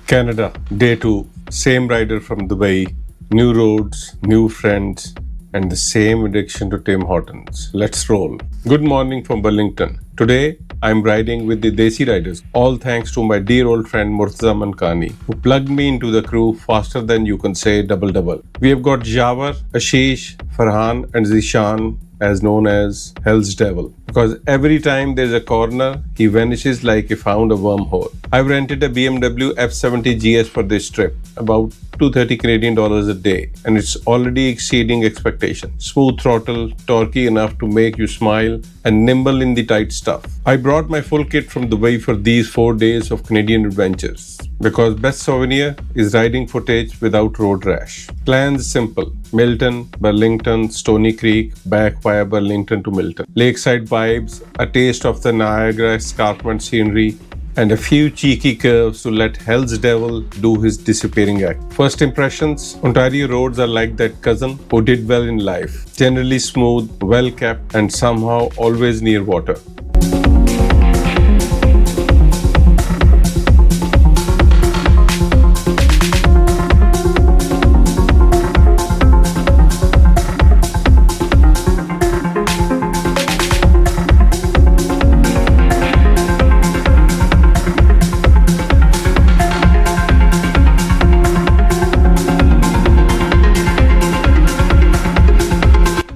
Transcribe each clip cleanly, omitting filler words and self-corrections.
Canada, day 2, same rider from Dubai, new roads, new friends, and the same addiction to Tim Hortons. Let's roll. Good morning from Burlington. Today, I'm riding with the Desi Riders, all thanks to my dear old friend Murtaza Mankani, who plugged me into the crew faster than you can say double. We have got Yawar, Ashish, Farhan, and Zeeshan, as known as Hell's Devil, because every time there's a corner, he vanishes like he found a wormhole. I've rented a BMW F750GS for this trip, about $230 Canadian a day, and it's already exceeding expectations. Smooth throttle, torquey enough to make you smile, and nimble in the tight stuff. I brought my full kit from Dubai for these 4 days of Canadian adventures, because best souvenir is riding footage without road rash. Plans simple: Milton, Burlington, Stoney Creek, back via Burlington to Milton. Lakeside vibes, a taste of the Niagara Escarpment scenery, and a few cheeky curves to let Hell's Devil do his disappearing act. First impressions: Ontario roads are like that cousin who did well in life. Generally smooth, well kept, and somehow always near water.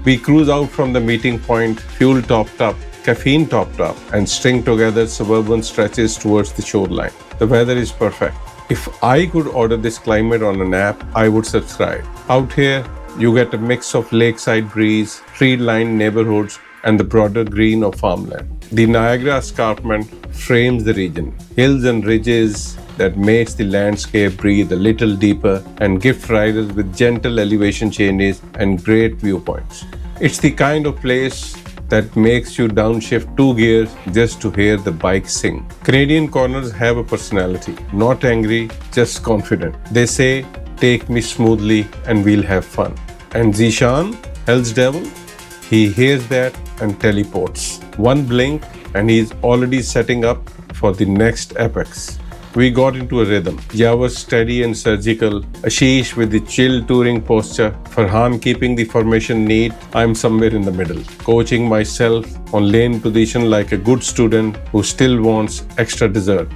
We cruise out from the meeting point, fuel topped up, caffeine topped up, and string together suburban stretches towards the shoreline. The weather is perfect. If I could order this climate on an app, I would subscribe. Out here, you get a mix of lakeside breeze, tree-lined neighborhoods, and the broader green of farmland. The Niagara Escarpment frames the region. Hills and ridges that makes the landscape breathe a little deeper and gift riders with gentle elevation changes and great viewpoints. It's the kind of place that makes you downshift 2 gears just to hear the bike sing. Canadian corners have a personality, not angry, just confident. They say, "Take me smoothly and we'll have fun." And Zeeshan, Hell's Devil, he hears that and teleports. One blink and he's already setting up for the next apex. We got into a rhythm. Yawar steady and surgical, Ashish with the chill touring posture, Farhan keeping the formation neat, I'm somewhere in the middle, coaching myself on lane position like a good student who still wants extra dessert.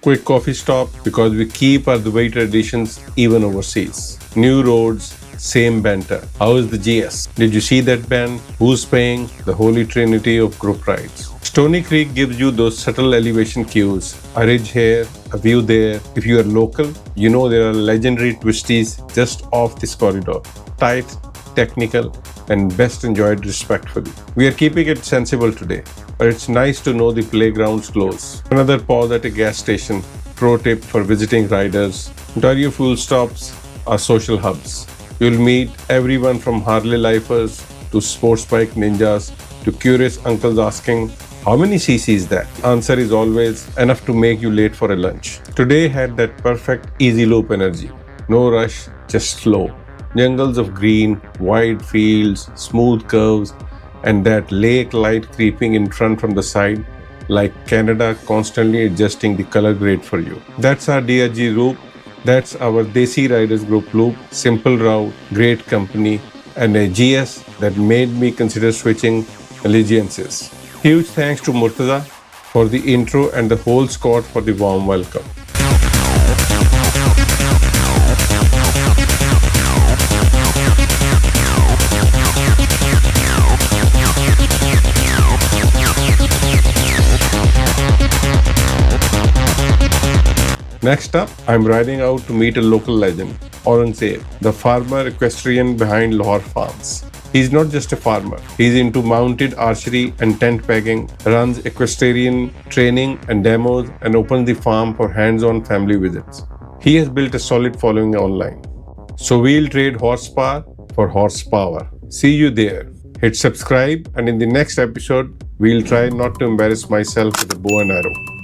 Quick coffee stop because we keep our Dubai traditions even overseas. New roads, same banter. How is the GS? Did you see that band? Who's paying? The holy trinity of group rides. Stoney Creek gives you those subtle elevation cues. A ridge here, a view there. If you are local, you know there are legendary twisties just off this corridor. Tight, technical, and best enjoyed respectfully. We are keeping it sensible today, but it's nice to know the playground's close. Another pause at a gas station. Pro tip for visiting riders: Ontario fuel stops are social hubs. You'll meet everyone from Harley lifers to sports bike ninjas to curious uncles asking, "How many cc is that?" Answer is always enough to make you late for a lunch. Today had that perfect easy loop energy. No rush, just flow. Jungles of green, wide fields, smooth curves, and that lake light creeping in front from the side, like Canada constantly adjusting the color grade for you. That's our DRG route. That's our Desi Riders Group loop, simple route, great company, and a GS that made me consider switching allegiances. Huge thanks to Murtaza for the intro and the whole squad for the warm welcome. Next up, I'm riding out to meet a local legend, Aurangzeb, the farmer equestrian behind Lahore Farms. He's not just a farmer, he's into mounted archery and tent pegging, runs equestrian training and demos, and opens the farm for hands-on family visits. He has built a solid following online. So we'll trade horsepower for horsepower. See you there. Hit subscribe, and in the next episode, we'll try not to embarrass myself with a bow and arrow.